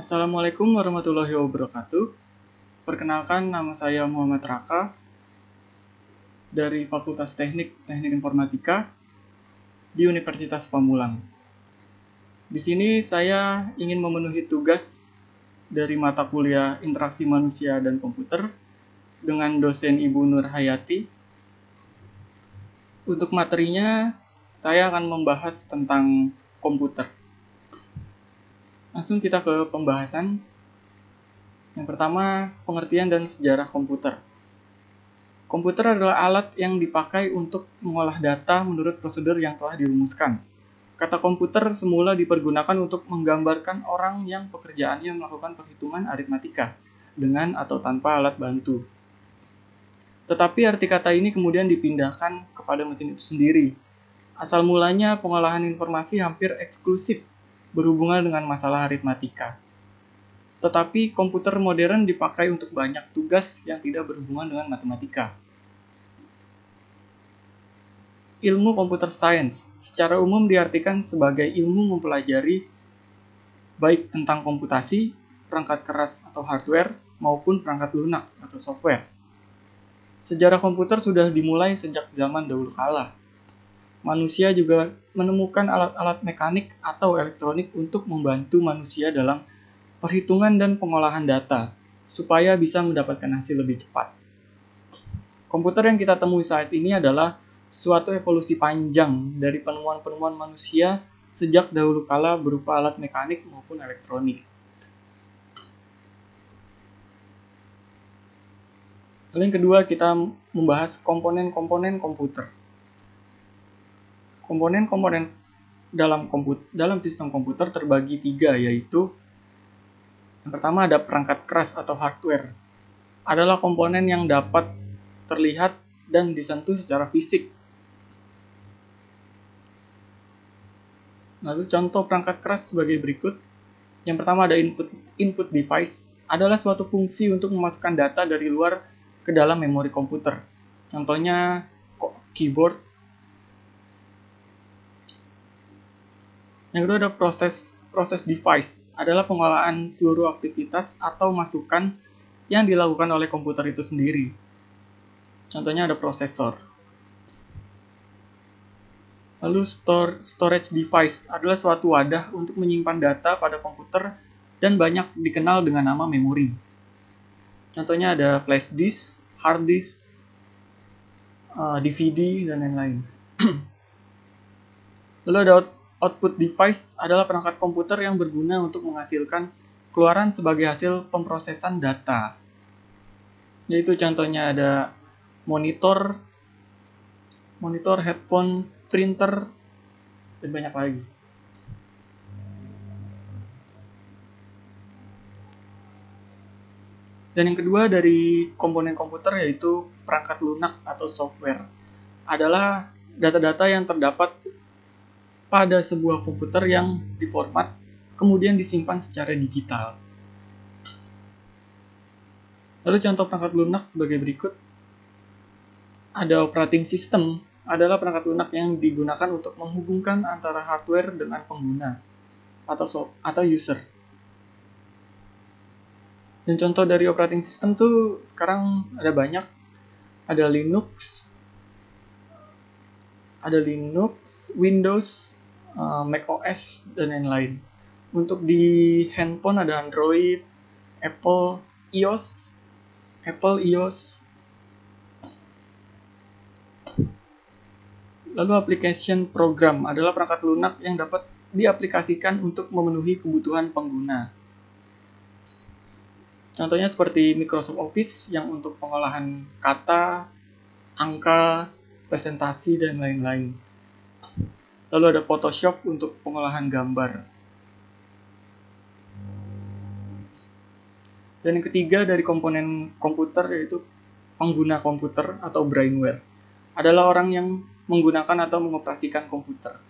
Assalamualaikum warahmatullahi wabarakatuh. Perkenalkan, nama saya Muhammad Raka dari Fakultas Teknik Informatika di Universitas Pamulang. Di sini saya ingin memenuhi tugas dari mata kuliah Interaksi Manusia dan Komputer dengan dosen Ibu Nur Hayati. Untuk materinya, saya akan membahas tentang komputer. Langsung kita ke pembahasan. Yang pertama, pengertian dan sejarah komputer. Komputer adalah alat yang dipakai untuk mengolah data menurut prosedur yang telah dirumuskan. Kata komputer semula dipergunakan untuk menggambarkan orang yang pekerjaannya melakukan perhitungan aritmatika dengan atau tanpa alat bantu. Tetapi arti kata ini kemudian dipindahkan kepada mesin itu sendiri. Asal mulanya pengolahan informasi hampir eksklusif berhubungan dengan masalah aritmatika. Tetapi komputer modern dipakai untuk banyak tugas yang tidak berhubungan dengan matematika. Ilmu computer science secara umum diartikan sebagai ilmu mempelajari baik tentang komputasi, perangkat keras atau hardware, maupun perangkat lunak atau software. Sejarah komputer sudah dimulai sejak zaman dahulu kala. Manusia juga menemukan alat-alat mekanik atau elektronik untuk membantu manusia dalam perhitungan dan pengolahan data, supaya bisa mendapatkan hasil lebih cepat. Komputer yang kita temui saat ini adalah suatu evolusi panjang dari penemuan-penemuan manusia sejak dahulu kala berupa alat mekanik maupun elektronik. Lalu yang kedua, kita membahas komponen-komponen komputer. Komponen-komponen dalam sistem komputer terbagi tiga, yaitu yang pertama ada perangkat keras atau hardware. Adalah komponen yang dapat terlihat dan disentuh secara fisik. Lalu contoh perangkat keras sebagai berikut. Yang pertama ada input device. Adalah suatu fungsi untuk memasukkan data dari luar ke dalam memori komputer. Contohnya keyboard. Yang kedua ada proses device. Adalah pengolahan seluruh aktivitas atau masukan yang dilakukan oleh komputer itu sendiri. Contohnya ada prosesor. Lalu storage device adalah suatu wadah untuk menyimpan data pada komputer dan banyak dikenal dengan nama memori. Contohnya ada flash disk, hard disk, DVD, dan lain-lain. Lalu ada output device adalah perangkat komputer yang berguna untuk menghasilkan keluaran sebagai hasil pemrosesan data. Yaitu contohnya ada monitor, headphone, printer, dan banyak lagi. Dan yang kedua dari komponen komputer yaitu perangkat lunak atau software. Adalah data-data yang terdapat pada sebuah komputer yang diformat kemudian disimpan secara digital. Lalu contoh perangkat lunak sebagai berikut. Ada operating system, adalah perangkat lunak yang digunakan untuk menghubungkan antara hardware dengan pengguna atau user. Dan contoh dari operating system tuh sekarang ada banyak. Ada Linux, Windows, Mac OS, dan lain-lain. Untuk di handphone ada Android, Apple iOS. Lalu application program adalah perangkat lunak yang dapat diaplikasikan untuk memenuhi kebutuhan pengguna. Contohnya seperti Microsoft Office yang untuk pengolahan kata, angka, presentasi, dan lain-lain. Lalu ada Photoshop untuk pengolahan gambar. Dan yang ketiga dari komponen komputer yaitu pengguna komputer atau brainware. Adalah orang yang menggunakan atau mengoperasikan komputer.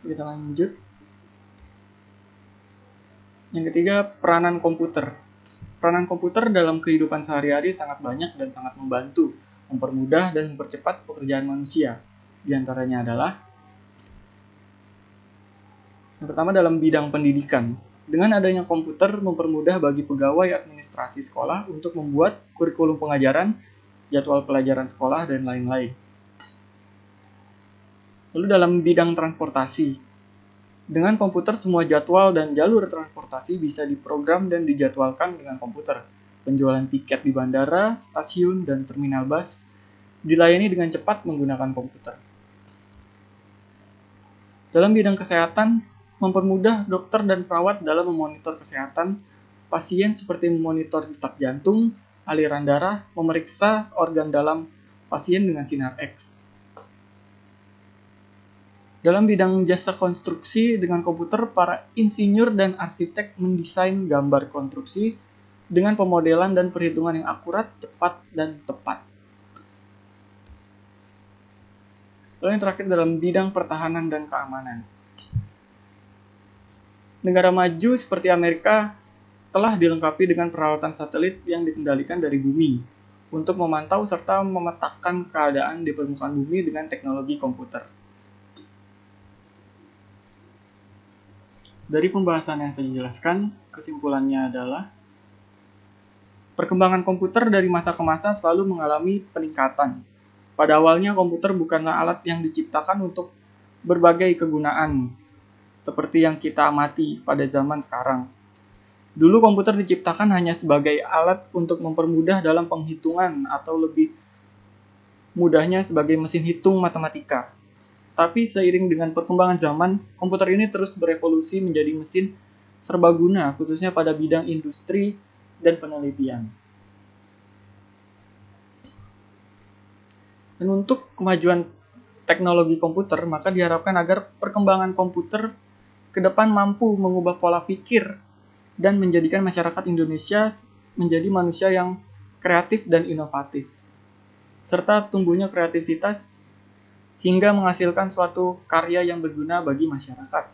Kita lanjut. Yang ketiga, peranan komputer. Peranan komputer dalam kehidupan sehari-hari sangat banyak dan sangat membantu, mempermudah dan mempercepat pekerjaan manusia. Di antaranya adalah Yang pertama dalam bidang pendidikan. Dengan adanya komputer mempermudah bagi pegawai administrasi sekolah untuk membuat kurikulum pengajaran, jadwal pelajaran sekolah, dan lain-lain. Lalu dalam bidang transportasi. Dengan komputer semua jadwal dan jalur transportasi bisa diprogram dan dijadwalkan dengan komputer. Penjualan tiket di bandara, stasiun, dan terminal bus dilayani dengan cepat menggunakan komputer. Dalam bidang kesehatan, mempermudah dokter dan perawat dalam memonitor kesehatan pasien seperti memonitor detak jantung, aliran darah, memeriksa organ dalam pasien dengan sinar X. Dalam bidang jasa konstruksi dengan komputer, para insinyur dan arsitek mendesain gambar konstruksi dengan pemodelan dan perhitungan yang akurat, cepat, dan tepat. Lalu yang terakhir dalam bidang pertahanan dan keamanan. Negara maju seperti Amerika telah dilengkapi dengan peralatan satelit yang dikendalikan dari bumi untuk memantau serta memetakan keadaan di permukaan bumi dengan teknologi komputer. Dari pembahasan yang saya jelaskan, kesimpulannya adalah perkembangan komputer dari masa ke masa selalu mengalami peningkatan. Pada awalnya komputer bukanlah alat yang diciptakan untuk berbagai kegunaan, seperti yang kita amati pada zaman sekarang. Dulu komputer diciptakan hanya sebagai alat untuk mempermudah dalam penghitungan atau lebih mudahnya sebagai mesin hitung matematika. Tapi seiring dengan perkembangan zaman, komputer ini terus berevolusi menjadi mesin serbaguna, khususnya pada bidang industri dan penelitian. Dan untuk kemajuan teknologi komputer, maka diharapkan agar perkembangan komputer ke depan mampu mengubah pola pikir dan menjadikan masyarakat Indonesia menjadi manusia yang kreatif dan inovatif, serta tumbuhnya kreativitas hingga menghasilkan suatu karya yang berguna bagi masyarakat.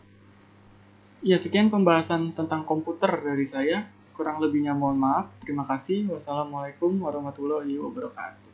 Ya, sekian pembahasan tentang komputer dari saya. Kurang lebihnya mohon maaf. Terima kasih. Wassalamualaikum warahmatullahi wabarakatuh.